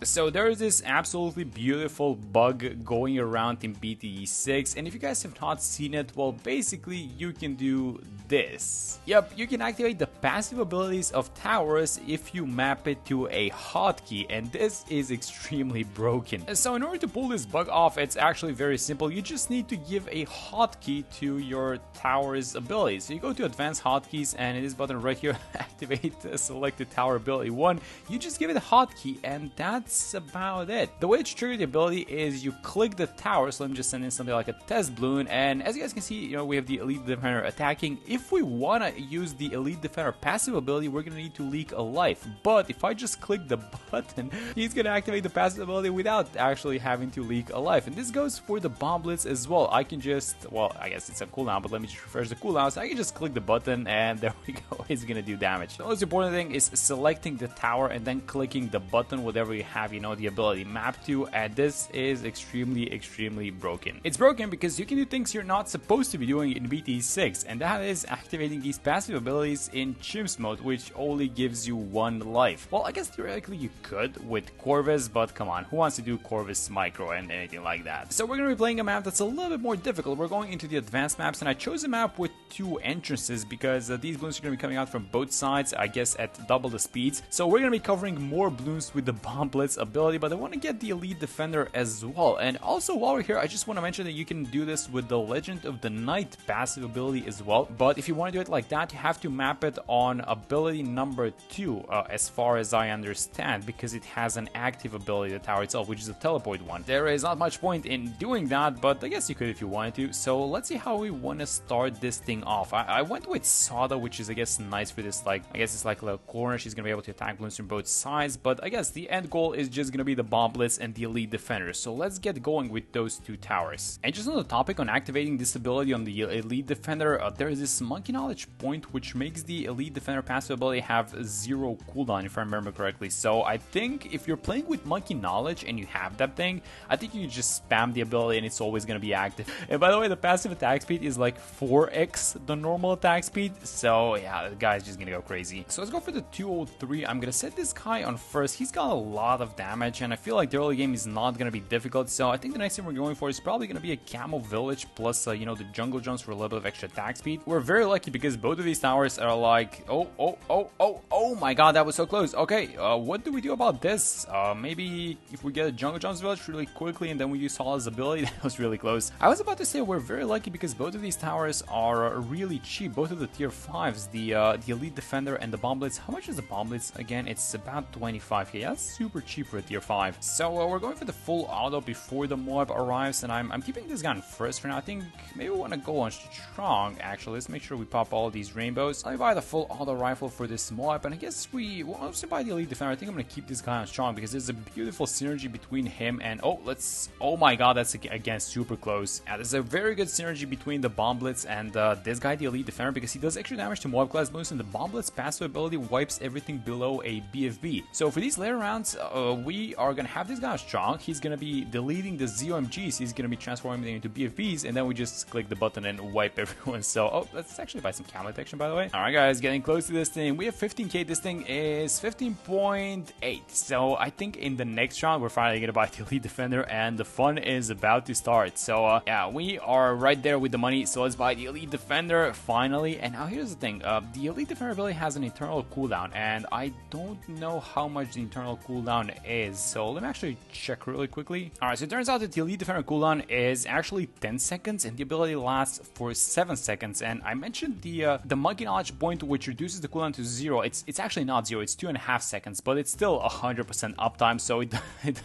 So there is this absolutely beautiful bug going around in BTD6, and if you guys have not seen it, well, basically you can do this. Yep, you can activate the passive abilities of towers if you map it to a hotkey, and this is extremely broken. So in order to pull this bug off, it's actually very simple. You just need to give a hotkey to your tower's abilities. So you go to advanced hotkeys, and in this button right here, activate the selected tower ability 1. You just give it a hotkey, and that's about it. The way to trigger the ability is you click the tower. So let me just send in something like a test balloon, and as you guys can see, we have the Elite Defender attacking. If we want to use the Elite Defender passive ability, we're going to need to leak a life. But if I just click the button, he's going to activate the passive ability without actually having to leak a life. And this goes for the bomb blitz as well. I can just, well, I guess it's a cooldown, but let me just refresh the cooldown. So I can just click the button, and there we go. It's going to do damage. The most important thing is selecting the tower and then clicking the button, whatever you have, the ability mapped to, and this is extremely broken. It's broken because you can do things you're not supposed to be doing in BT6, and that is activating these passive abilities in Chimps mode, which only gives you 1 life. Well, I guess theoretically you could with Corvus, but come on, who wants to do Corvus Micro and anything like that? So we're going to be playing a map that's a little bit more difficult. We're going into the advanced maps, and I chose a map with 2 entrances because these balloons are going to be coming out from both sides, I guess at double the speeds. So we're going to be covering more balloons with the Bomb Blitz ability, but I want to get the Elite Defender as well. And also, while we're here, I just want to mention that you can do this with the Legend of the Night passive ability as well. But if you want to do it like that, you have to map it on ability number 2, as far as I understand, because it has an active ability, the tower itself, which is a teleport one. There is not much point in doing that, but I guess you could if you wanted to. So let's see how we want to start this thing off. I went with Sada, which is, I guess, nice for this, like, I guess it's like a little corner. She's going to be able to attack balloons from both sides, but I guess the end goal is just going to be the Bomb Blitz and the Elite Defender. So let's get going with those 2 towers. And just on the topic on activating this ability on the Elite Defender, there is this Monkey Knowledge point which makes the Elite Defender passive ability have 0 cooldown, if I remember correctly. So I think if you're playing with Monkey Knowledge and you have that thing, I think you can just spam the ability and it's always going to be active. And by the way, the passive attack speed is like 4x the normal attack speed. So yeah, the guy's just going to go crazy. So let's go for the 203. I'm going to set this guy on first. He's got a lot of damage, and I feel like the early game is not going to be difficult. So I think the next thing we're going for is probably going to be a Camel Village plus, the jungle jumps for a little bit of extra attack speed. We're very lucky because both of these towers are like, oh my god, that was so close. Okay, what do we do about this? Maybe if we get a jungle jumps village really quickly and then we use Sala's ability. That was really close. I was about to say we're very lucky because both of these towers are really cheap. Both of the tier 5s, the Elite Defender and the Bomb Blitz. How much is the Bomb Blitz again? It's about 25k. That's super cheap for a tier 5. So we're going for the full auto before the mob arrives, and I'm keeping this gun first for now. I think maybe we want to go on strong, actually. Let's make sure we pop all these rainbows. Let me buy the full auto rifle for this mob, and I guess we will also buy the Elite Defender. I think I'm going to keep this guy on strong because there's a beautiful synergy between him and, oh my god, that's again super close. Yeah, there's a very good synergy between the Bomb Blitz and this guy, the Elite Defender, because he does extra damage to mob class balloons, and the Bomb Blitz passive ability wipes everything below a BFB. So for these later rounds, we are going to have this guy strong. He's going to be deleting the ZOMGs. He's going to be transforming them into BFBs, and then we just click the button and wipe everyone. So, let's actually buy some camo detection, by the way. Alright guys, getting close to this thing. We have 15k. This thing is 15.8. So I think in the next round, we're finally going to buy the Elite Defender, and the fun is about to start. So yeah, we are right there with the money. So let's buy the Elite Defender finally. And now here's the thing. The Elite Defender ability has an internal cooldown, and I don't know how much the internal cooldown is. So let me actually check really quickly. Alright, so it turns out that the Elite Defender cooldown is actually 10 seconds, and the ability lasts for 7 seconds. And I mentioned the Monkey Knowledge point, which reduces the cooldown to 0. It's actually not 0, it's 2.5 seconds, but it's still 100% uptime, so it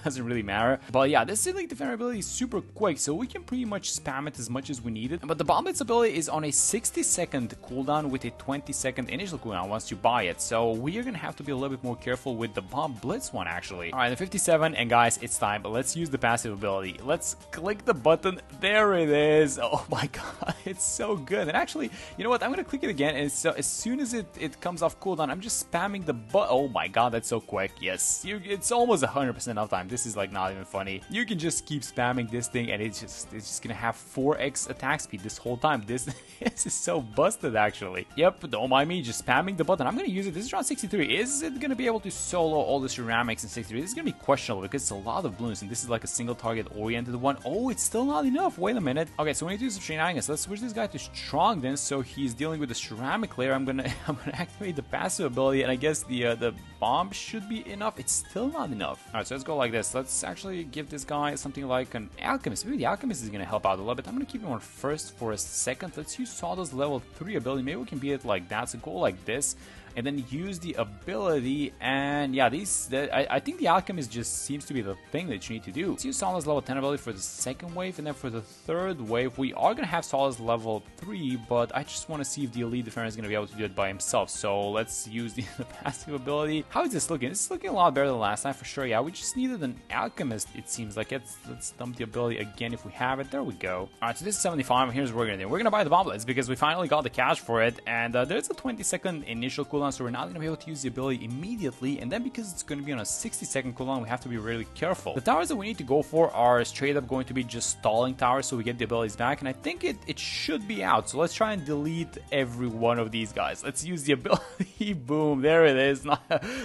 doesn't really matter. But yeah, this Elite Defender ability is super quick, so we can pretty much spam it as much as we need it. But the Bomb Blitz ability is on a 60-second cooldown with a 20-second initial cooldown once you buy it, so we are gonna have to be a little bit more careful with the Bomb Blitz one, actually. Alright, the 57, and guys, it's time. Let's use the passive ability. Let's click the button. There it is. Oh my god, it's so good. And actually, You know what? I'm gonna click it again, and so as soon as it comes off cooldown, I'm just spamming the button. Oh my god, that's so quick. Yes, it's almost 100% uptime. This is like not even funny. You can just keep spamming this thing, and it's just gonna have 4x attack speed this whole time. This is so busted, actually. Yep, don't mind me, just spamming the button. I'm gonna use it. This is round 63. Is it gonna be able to solo all the ceramics in 63? This is gonna be questionable because it's a lot of balloons, and this is like a single target oriented one. Oh, it's still not enough. Wait a minute. Okay, so we need to do some shenanigans. Let's switch this guy to strong then, so he's dealing with the ceramic layer. I'm gonna activate the passive ability, and I guess the bomb should be enough. It's still not enough. All right, so let's go like this. Let's actually give this guy something like an alchemist. Maybe the alchemist is gonna help out a little bit. I'm gonna keep him on first for a second. Let's use Sawdust level 3 ability. Maybe we can beat it like that. So go like this, and then use the ability. And yeah, I think the alchemist just seems to be the thing that you need to do. Let's use Solace level 10 ability for the second wave, and then for the third wave we are gonna have Solace level 3, but I just want to see if the elite defender is gonna be able to do it by himself. So let's use the passive ability. How is this looking? This is looking a lot better than last time for sure. Yeah, we just needed an alchemist, it seems like. Let's dump the ability again if we have it. There we go. Alright, so this is 75, and here's what we're gonna do. We're gonna buy the bomblets because we finally got the cash for it, and there's a 20-second initial cooldown, so we're not going to be able to use the ability immediately, and then because it's going to be on a 60-second cooldown, we have to be really careful. The towers that we need to go for are straight up going to be just stalling towers, so we get the abilities back, and I think it should be out. So let's try and delete every one of these guys. Let's use the ability. Boom, there it is.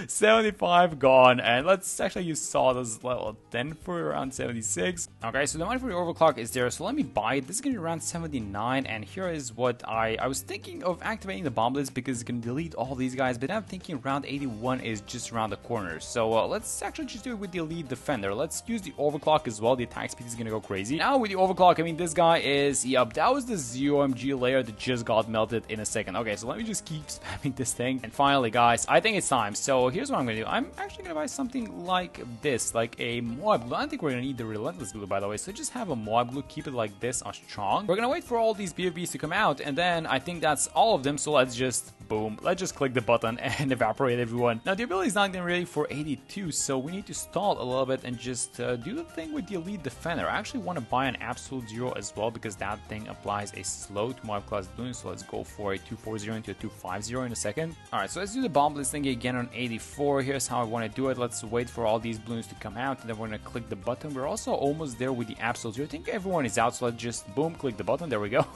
75 gone, and let's actually use Sawdust level 10 for around 76. Okay, so the money for the overclock is there, so let me buy it. This is going to be around 79, and here is what I was thinking of activating the bomblets because it's going to delete all these guys, but I'm thinking round 81 is just around the corner. So let's actually just do it with the elite defender. Let's use the overclock as well. The attack speed is going to go crazy. Now with the overclock, I mean, this guy is, yep, that was the ZOMG layer that just got melted in a second. Okay, so let me just keep spamming this thing. And finally, guys, I think it's time. So here's what I'm going to do. I'm actually going to buy something like this, like a Moab glue. I don't think we're going to need the relentless glue, by the way. So just have a Moab glue, keep it like this on strong. We're going to wait for all these BFBs to come out, and then I think that's all of them. So let's just, boom, let's just click the button and evaporate everyone. Now the ability is not getting ready for 82, so we need to stall a little bit and just do the thing with the elite defender. I actually want to buy an absolute zero as well because that thing applies a slow to Moab class balloon. So let's go for a 240 into a 250 in a second. All right, so let's do the bomb blitz thing again on 84. Here's how I want to do it. Let's wait for all these balloons to come out, and then we're gonna click the button. We're also almost there with the absolute zero. I think everyone is out, so let's just boom, click the button. There we go.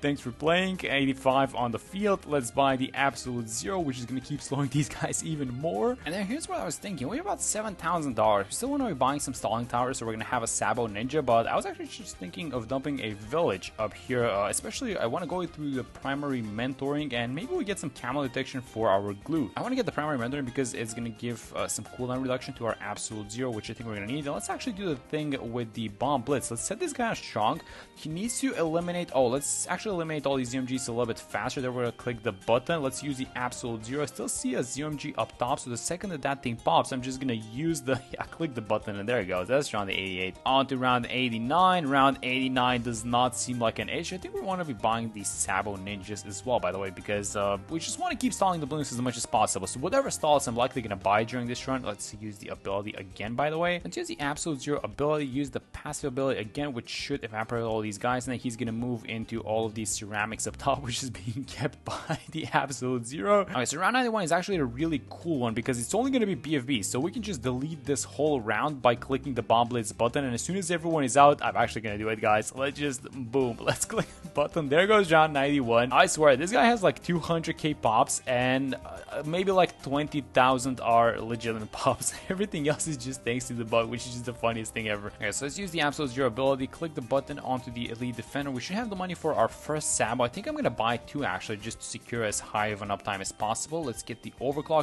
Thanks for playing. 85 on the field. Let's buy the absolute zero, which is going to keep slowing these guys even more. And then here's what I was thinking. We're about $7,000. We still want to be buying some stalling towers, so we're going to have a Sabo Ninja, but I was actually just thinking of dumping a village up here. Especially, I want to go through the primary mentoring, and maybe we get some camo detection for our glue. I want to get the primary mentoring because it's going to give some cooldown reduction to our absolute zero, which I think we're going to need. And let's actually do the thing with the bomb blitz. Let's set this guy on strong. He needs to eliminate, let's actually eliminate all these ZMGs a little bit faster. Then we're going to click the button. Let's use the absolute zero. I still see a ZMG up top, so the second that thing pops, I'm just going to use the, click the button, and there it goes. That's round 88. On to round 89. Round 89 does not seem like an issue. I think we want to be buying these Sabo Ninjas as well, by the way, because we just want to keep stalling the balloons as much as possible. So whatever stalls I'm likely going to buy during this run, let's use the ability again, by the way. Let's use the absolute zero ability, use the passive ability again, which should evaporate all these guys, and then he's going to move into all of these ceramics up top, which is being kept by the absolute zero. Okay, so round 91 is actually a really cool one because it's only going to be BFB, so we can just delete this whole round by clicking the bomb blitz button, and as soon as everyone is out, I'm actually going to do it, guys. Let's just, boom, let's click the button. There goes round 91. I swear, this guy has like 200k pops, and maybe like 20,000 are legitimate pops. Everything else is just thanks to the bug, which is just the funniest thing ever. Okay, so let's use the absolute zero ability, click the button onto the elite defender. We should have the money for our first Sabo. I think I'm going to buy two actually, just to secure as high of an uptime as possible. Let's get the overclock.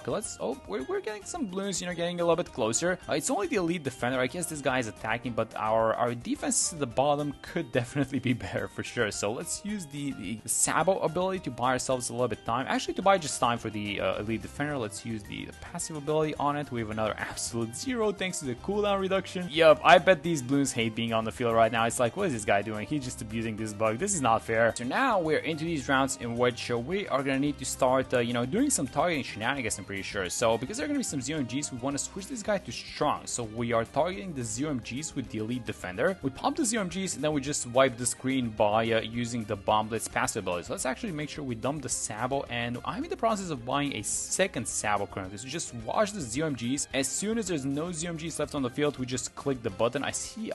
We're getting some balloons, getting a little bit closer. It's only the elite defender. I guess this guy is attacking, but our defense to the bottom could definitely be better for sure. So let's use the Sabo ability to buy ourselves a little bit time. Actually, to buy just time for the elite defender, let's use the passive ability on it. We have another absolute zero thanks to the cooldown reduction. Yup, I bet these balloons hate being on the field right now. It's like, what is this guy doing? He's just abusing this bug. This is not fair. So now we're into these rounds in which we are going to need to start, doing some targeting shenanigans, I'm pretty sure. So because there are going to be some ZMGs, we want to switch this guy to strong. So we are targeting the ZMGs with the elite defender. We pop the ZMGs and then we just wipe the screen by using the bomb blitz passive ability. So let's actually make sure we dump the Sabo, and I'm in the process of buying a second Sabo currently. So just watch the ZMGs. As soon as there's no ZMGs left on the field, we just click the button. I see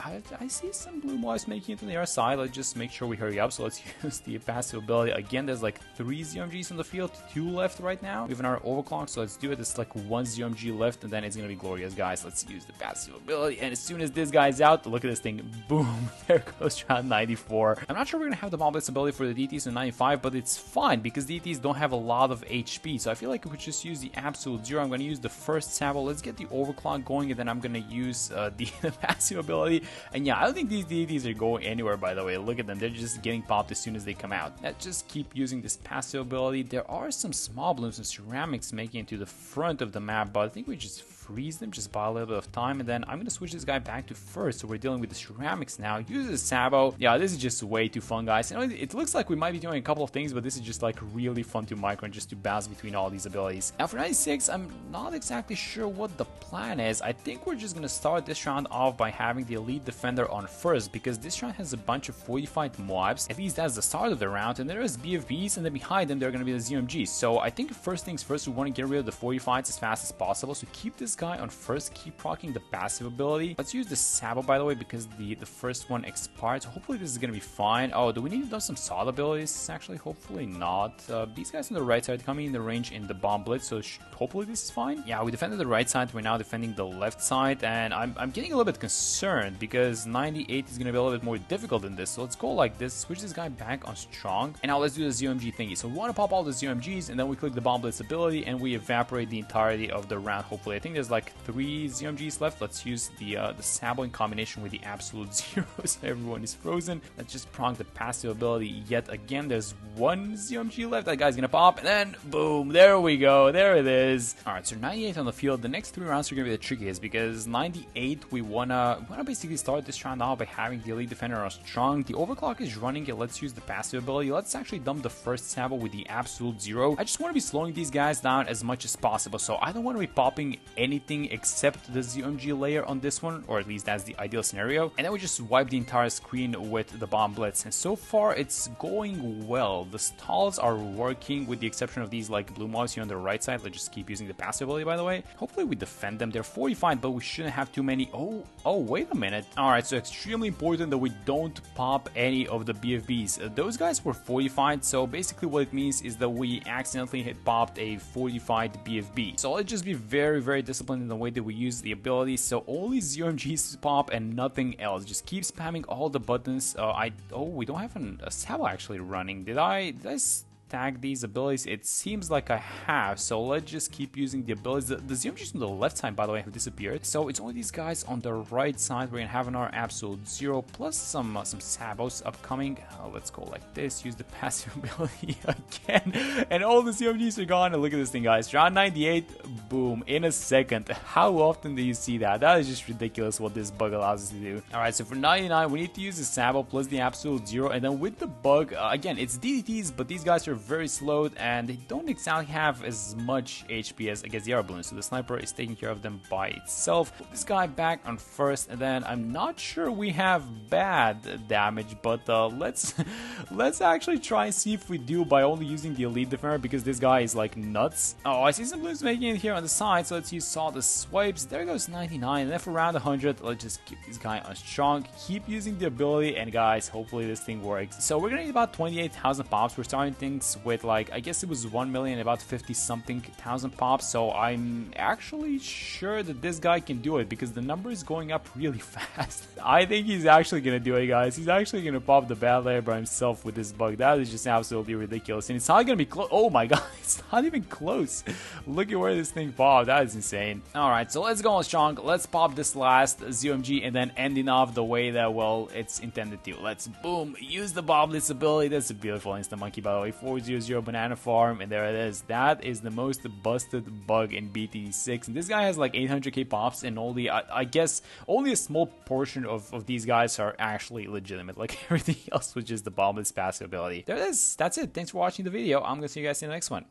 some blue moss making it to the other side. Let's just make sure we hurry up. So let's use the passive ability. Again, there's like 3 ZMGs on the field, 2 left right now. We have another overclock, so let's do it. It's like 1 ZMG left, and then it's gonna be glorious, guys. Let's use the passive ability, and as soon as this guy's out, look at this thing. Boom, there goes round 94. I'm not sure we're gonna have the bomb blitz ability for the DTs in 95, but it's fine because DTs don't have a lot of HP. So I feel like if we just use the absolute zero, I'm gonna use the first Sabo. Let's get the overclock going, and then I'm gonna use the passive ability. And yeah, I don't think these DTs are going anywhere, by the way. Look at them, they're just getting popped as soon as they come out. Let's just keep using this passive ability. There are some small blooms and ceramics making it to the front of the map, but I think we just freeze them, just buy a little bit of time, and then I'm gonna switch this guy back to first. So we're dealing with the ceramics now. Use the Sabo. Yeah, this is just way too fun, guys. You know, it looks like we might be doing a couple of things, but this is just like really fun to micro and just to bounce between all these abilities. Now for 96, I'm not exactly sure what the plan is. I think we're just gonna start this round off by having the elite defender on first, because this round has a bunch of fortified Moabs. At least that's the start of the round, and there is BFBs, and then behind them there are gonna be the ZMGs. So I think first things first, we want to get rid of the fortifieds as fast as possible. So keep this guy on first, keep proccing the passive ability. Let's use the Sabo, by the way, because the first one expired. So hopefully this is gonna be fine. Oh, do we need to do some solid abilities? Actually, hopefully not. These guys on the right side coming in the range in the bomb blitz, so hopefully this is fine. Yeah, we defended the right side. We're now defending the left side, and I'm getting a little bit concerned because 98 is gonna be a little bit more difficult than this. So let's go like this, switch this guy back on strong, and now let's do the ZMG thingy. So we want to pop all the ZMGs, and then we click the bomb blitz ability, and we evaporate the entirety of the round. Hopefully, I think there's like 3 ZMGs left. Let's use the Sabo in combination with the absolute zero, so everyone is frozen. Let's just proc the passive ability yet again. There's 1 ZMG left. That guy's gonna pop, and then boom, there we go, there it is. All right, so 98 on the field. The next 3 rounds are gonna be the trickiest because 98 we wanna basically start this round off by having the elite defender on strong. The overclock is running it. Let's use the passive ability. Let's actually dump the first Sabo with the absolute zero. I just want to be slowing these guys down as much as possible, so I don't want to be popping anything except the ZMG layer on this one, or at least that's the ideal scenario. And then we just wipe the entire screen with the bomb blitz, and so far it's going well. The stalls are working with the exception of these like blue mobs here on the right side. Let's just keep using the passive ability, by the way. Hopefully we defend them. They're fortified, but we shouldn't have too many. Oh, wait a minute. All right, so extremely important that we don't pop any of the BFBs. Those guys were fortified, so basically what it means is that we accidentally popped a fortified BFB. So let's just be very, very disciplined in the way that we use the ability. So only ZMGs pop and nothing else. Just keep spamming all the buttons. We don't have a Sabo actually running. Did I tag these abilities? It seems like I have, so let's just keep using the abilities. The ZMGs on the left side, by the way, have disappeared, so it's only these guys on the right side. We're gonna have our absolute zero plus some Sabos upcoming. Let's go like this, use the passive ability again, and all the ZMGs are gone. And look at this thing, guys, round 98, boom, in a second. How often do you see that? That is just ridiculous what this bug allows us to do. All right, so for 99 we need to use the Sabo plus the absolute zero, and then with the bug, again, it's DDTs, but these guys are very slowed and they don't exactly have as much HP as I guess the other balloons, so the sniper is taking care of them by itself. Put this guy back on first, and then I'm not sure we have bad damage, but let's actually try and see if we do by only using the elite defender, because this guy is like nuts. Oh, I see some balloons making it here on the side, so let's use solid swipes. There goes 99, and then for round 100 let's just keep this guy on strong, keep using the ability, and guys, hopefully this thing works. So we're gonna need about 28,000 pops. We're starting things with like, I guess it was 1 million, about 50 something thousand pops, so I'm actually sure that this guy can do it because the number is going up really fast. I think he's actually gonna do it, guys. He's actually gonna pop the bad layer by himself with this bug. That is just absolutely ridiculous, and it's not gonna be close. Oh my god, it's not even close. Look at where this thing popped. That is insane. Alright, so let's go on strong. Let's pop this last ZMG and then ending off the way that, well, it's intended to. Let's boom, use the bomb blitz ability. That's a beautiful instant monkey, by the way. 400 banana farm, and there it is. That is the most busted bug in BTD6, and this guy has like 800k pops, and only I guess only a small portion of these guys are actually legitimate. Like everything else was just the bombless passive ability. There it is. That's it. Thanks for watching the video. I'm gonna see you guys in the next one.